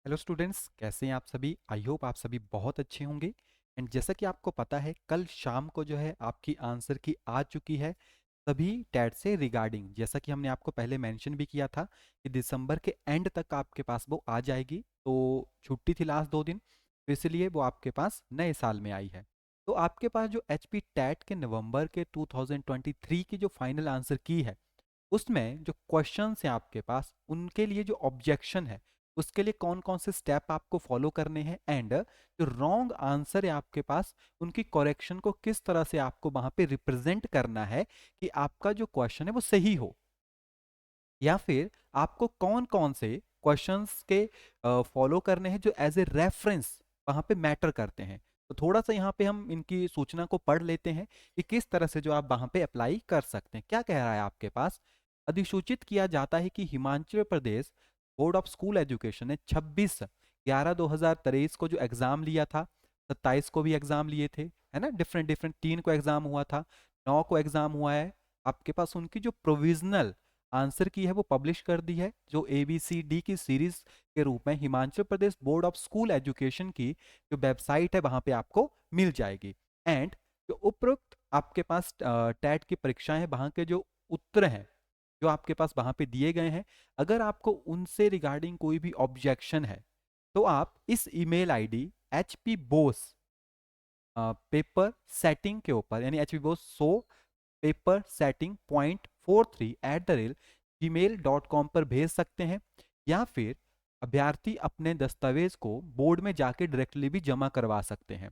Hello students, कैसे हैं आप सभी। आई होप आप सभी बहुत अच्छे होंगे। एंड जैसा कि आपको पता है, कल शाम को जो है आपकी आंसर की आ चुकी है सभी टैट से रिगार्डिंग। जैसा कि हमने आपको पहले मेंशन भी किया था कि दिसंबर के एंड तक आपके पास वो आ जाएगी। तो छुट्टी थी लास्ट 2 दिन, तो इसलिए वो आपके पास नए साल में आई है। तो आपके पास जो एच पी टैट के नवंबर के 2023 की जो फाइनल आंसर की है, उसमें जो क्वेश्चंस हैं आपके पास, उनके लिए जो ऑब्जेक्शन है उसके लिए कौन कौन से स्टेप आपको फॉलो करने हैं, एंड जो रॉन्ग आंसर है आपके पास उनकी करेक्शन को किस तरह से आपको वहां पे रिप्रेजेंट करना है कि आपका जो क्वेश्चन है वो सही हो, या फिर आपको कौन कौन से क्वेश्चंस के फॉलो करने हैं जो एज ए रेफरेंस वहां पे मैटर करते हैं। तो थोड़ा सा यहाँ पे हम इनकी सूचना को पढ़ लेते हैं कि किस तरह से जो आप वहां पे अप्लाई कर सकते हैं। क्या कह रहा है आपके पास, अधिसूचित किया जाता है कि Himachal Pradesh board of school education ने 26/11/2023 को जो एग्जाम लिया था, 27 को भी एग्जाम लिए थे, है ना, डिफरेंट डिफरेंट, 3 को एग्जाम हुआ था, 9 को एग्जाम हुआ है। आपके पास उनकी जो प्रोविजनल आंसर की है वो पब्लिश कर दी है, जो ABCD की सीरीज के रूप में Himachal Pradesh board of school education की जो वेबसाइट है वहां पे आपको मिल जाएगी। एंड जो उपरोक्त आपके पास टैट की परीक्षाएं हैं, वहां के जो उत्तर हैं जो आपके पास वहां पे दिए गए हैं, अगर आपको उनसे रिगार्डिंग कोई भी ऑब्जेक्शन है तो आप इस email ID hpbose paper setting के ऊपर, यानी hpbose पेपर सेटिंग .43@gmail.com पर भेज सकते हैं, या फिर अभ्यर्थी अपने दस्तावेज को बोर्ड में जाके डायरेक्टली भी जमा करवा सकते हैं।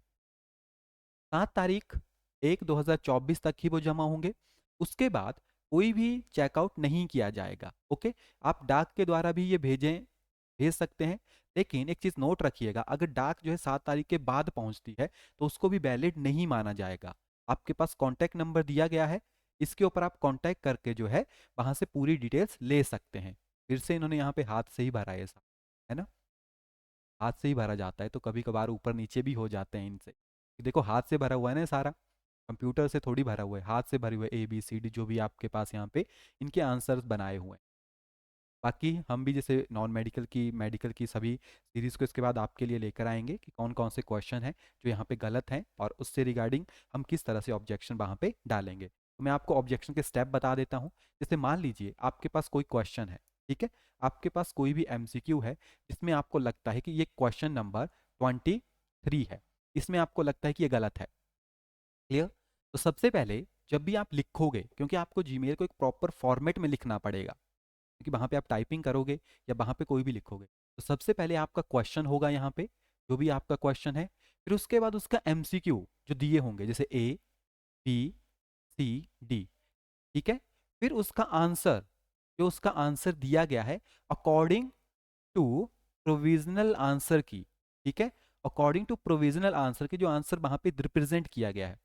7 तारीख 1 2024 तक ही वो जमा होंगे। उसके बाद कोई भी चेकआउट नहीं किया जाएगा। ओके, आप डाक के द्वारा भी ये भेज सकते हैं, लेकिन एक चीज नोट रखिएगा, अगर डाक जो है 7 तारीख के बाद पहुंचती है तो उसको भी वैलिड नहीं माना जाएगा। आपके पास कॉन्टैक्ट नंबर दिया गया है, इसके ऊपर आप कॉन्टैक्ट करके जो है वहां से पूरी डिटेल्स ले सकते हैं। फिर से इन्होंने यहाँ पे हाथ से ही भरा है, है ना, हाथ से ही भरा जाता है, तो कभी कभार ऊपर नीचे भी हो जाते हैं इनसे। देखो हाथ से भरा हुआ है ना सारा, कंप्यूटर से थोड़ी भरा हुआ है, हाथ से भरे हुए ABCD जो भी आपके पास यहाँ पे इनके आंसर्स बनाए हुए हैं। बाकी हम भी जैसे नॉन मेडिकल की मेडिकल की सभी सीरीज को इसके बाद आपके लिए लेकर आएंगे कि कौन कौन से क्वेश्चन हैं जो यहाँ पे गलत हैं, और उससे रिगार्डिंग हम किस तरह से ऑब्जेक्शन वहाँ पे डालेंगे। तो मैं आपको ऑब्जेक्शन के स्टेप बता देता हूँ। जैसे मान लीजिए आपके पास कोई क्वेश्चन है, ठीक है, आपके पास कोई भी MCQ है जिसमें आपको लगता है कि ये क्वेश्चन नंबर 23 है, इसमें आपको लगता है कि ये गलत है। क्लियर। तो सबसे पहले जब भी आप लिखोगे, क्योंकि आपको जीमेल को एक प्रॉपर फॉर्मेट में लिखना पड़ेगा, क्योंकि वहाँ पे आप टाइपिंग करोगे या वहाँ पे कोई भी लिखोगे, तो सबसे पहले आपका क्वेश्चन होगा यहाँ पे, जो भी आपका क्वेश्चन है। फिर उसके बाद उसका MCQ जो दिए होंगे, जैसे ABCD, ठीक है। फिर उसका आंसर, जो उसका आंसर दिया गया है अकॉर्डिंग टू प्रोविजनल आंसर की, ठीक है, अकॉर्डिंग टू प्रोविजनल आंसर की जो आंसर वहां पे रिप्रेजेंट किया गया है,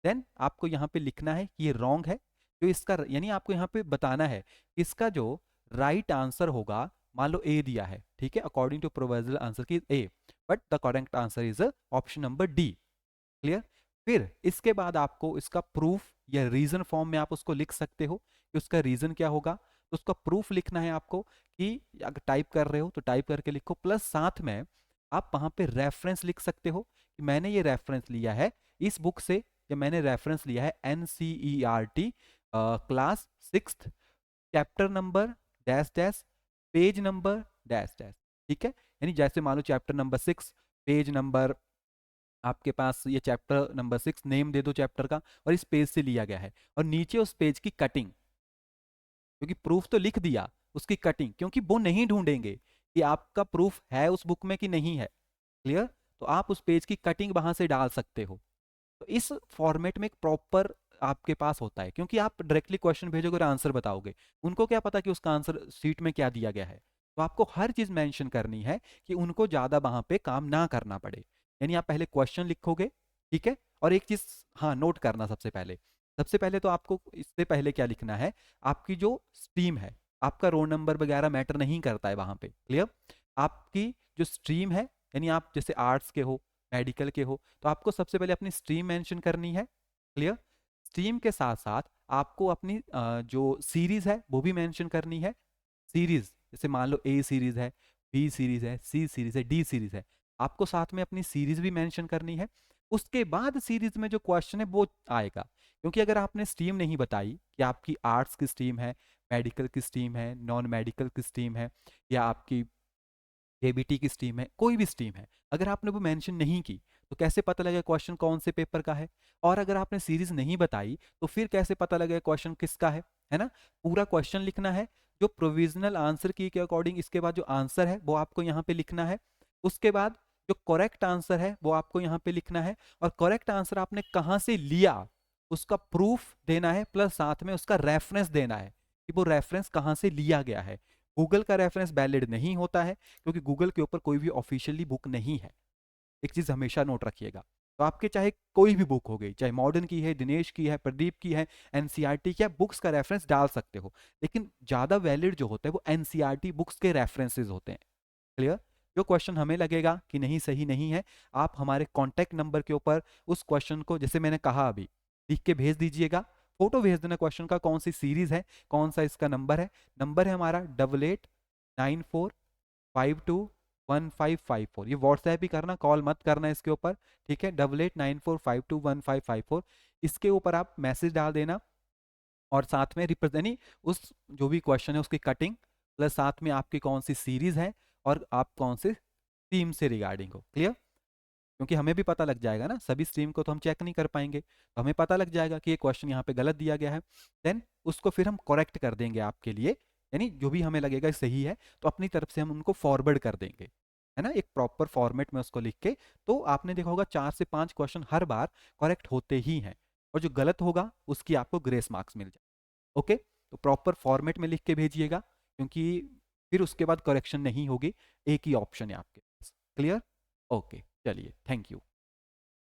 देन आपको यहाँ पे लिखना है कि ये रॉन्ग है। जो इसका, यानी आपको यहाँ पे बताना है इसका जो राइट आंसर होगा, मान लो A दिया है, ठीक है, अकॉर्डिंग टू प्रोविजनल आंसर की A, but the correct answer is option number D। Clear. फिर इसके बाद आपको इसका प्रूफ या रीजन फॉर्म में आप उसको लिख सकते हो कि उसका रीजन क्या होगा। तो उसका प्रूफ लिखना है आपको, कि अगर टाइप कर रहे हो तो टाइप करके लिखो, प्लस साथ में आप वहां पे रेफरेंस लिख सकते हो कि मैंने ये रेफरेंस लिया है इस बुक से, या मैंने रेफरेंस लिया है NCERT class 6 chapter number dash dash page number dash dash, ठीक है। यानी जैसे मान लो चैप्टर नंबर 6 पेज नंबर, आपके पास ये चैप्टर नंबर 6 नेम दे दो चैप्टर का, और इस पेज से लिया गया है, और नीचे उस पेज की कटिंग, क्योंकि प्रूफ तो लिख दिया, उसकी कटिंग, क्योंकि वो नहीं ढूंढेंगे कि आपका प्रूफ है उस बुक में कि नहीं है। क्लियर। तो आप उस पेज की कटिंग वहां से डाल सकते हो। तो इस फॉर्मेट में एक प्रॉपर आपके पास होता है, क्योंकि आप डायरेक्टली क्वेश्चन भेजोगे और आंसर बताओगे, उनको क्या पता कि उसका आंसर सीट में क्या दिया गया है। तो आपको हर चीज मेंशन करनी है कि उनको ज्यादा वहां पे काम ना करना पड़े। यानी आप पहले क्वेश्चन लिखोगे, ठीक है, और एक चीज, हाँ, नोट करना, सबसे पहले तो आपको इससे पहले क्या लिखना है, आपकी जो स्ट्रीम है, आपका रोल नंबर वगैरह मैटर नहीं करता है वहां पे। क्लियर। आपकी जो स्ट्रीम है, यानी आप जैसे आर्ट्स के हो, मेडिकल के हो, तो आपको सबसे पहले अपनी स्ट्रीम मेंशन करनी है। क्लियर। स्ट्रीम के साथ साथ आपको अपनी जो सीरीज है वो भी मेंशन करनी है। सीरीज, जैसे मान लो A सीरीज है, बी सीरीज है, सी सीरीज है, डी सीरीज है, आपको साथ में अपनी सीरीज भी मेंशन करनी है। उसके बाद सीरीज में जो क्वेश्चन है वो आएगा, क्योंकि अगर आपने स्ट्रीम नहीं बताई कि आपकी आर्ट्स की स्ट्रीम है, मेडिकल की स्ट्रीम है, नॉन मेडिकल की स्ट्रीम है, या आपकी केबीटी की स्ट्रीम है, कोई भी स्ट्रीम है, अगर आपने वो मेंशन नहीं की तो कैसे पता लगेगा क्वेश्चन कौन से पेपर का है? और अगर आपने सीरीज नहीं बताई तो फिर कैसे पता लगेगा क्वेश्चन किसका है ना? पूरा क्वेश्चन लिखना है, जो प्रोविजनल आंसर की के अकॉर्डिंग इसके बाद जो आंसर है वो आपको यहाँ पे लिखना है। उसके बाद जो करेक्ट आंसर है वो आपको यहाँ पे लिखना है, और करेक्ट आंसर आपने कहाँ से लिया उसका प्रूफ देना है, प्लस साथ में उसका रेफरेंस देना है कि वो रेफरेंस कहाँ से लिया गया है। गूगल का रेफरेंस वैलिड नहीं होता है, क्योंकि गूगल के ऊपर कोई भी ऑफिशियली बुक नहीं है। एक चीज हमेशा नोट रखिएगा। तो आपके चाहे कोई भी बुक हो गई, चाहे मॉडर्न की है, दिनेश की है, प्रदीप की है, एनसीईआरटी की, आप बुक्स का रेफरेंस डाल सकते हो, लेकिन ज्यादा वैलिड जो होता है वो एनसीईआरटी बुक्स के रेफरेंसेस होते हैं। क्लियर? जो क्वेश्चन हमें लगेगा कि नहीं सही नहीं है, आप हमारे कॉन्टैक्ट नंबर के ऊपर उस क्वेश्चन को, जैसे मैंने कहा अभी, लिख के भेज दीजिएगा। फोटो भेज देना क्वेश्चन का, कौन सी सीरीज है, कौन सा इसका नंबर है। नंबर है हमारा 8894521554। ये व्हाट्सएप ही करना, कॉल मत करना इसके ऊपर, ठीक है? 8894521554, इसके ऊपर आप मैसेज डाल देना, और साथ में रिप्रेजेंट उस जो भी क्वेश्चन है उसकी कटिंग, प्लस साथ में आपकी कौन सी सीरीज है और आप कौन से स्ट्रीम से रिगार्डिंग हो। क्लियर? क्योंकि हमें भी पता लग जाएगा ना, सभी स्ट्रीम को तो हम चेक नहीं कर पाएंगे, तो हमें पता लग जाएगा कि ये क्वेश्चन यहाँ पे गलत दिया गया है, देन उसको फिर हम करेक्ट कर देंगे आपके लिए, यानी जो भी हमें लगेगा सही है तो अपनी तरफ से हम उनको फॉरवर्ड कर देंगे, है ना, एक प्रॉपर फॉर्मेट में उसको लिख के। तो आपने देखा होगा 4 से 5 क्वेश्चन हर बार करेक्ट होते ही हैं, और जो गलत होगा उसकी आपको ग्रेस मार्क्स मिल जाए। ओके, तो प्रॉपर फॉर्मेट में लिख के भेजिएगा, क्योंकि फिर उसके बाद करेक्शन नहीं होगी, एक ही ऑप्शन है आपके पास। क्लियर? ओके, चलिए, थैंक यू।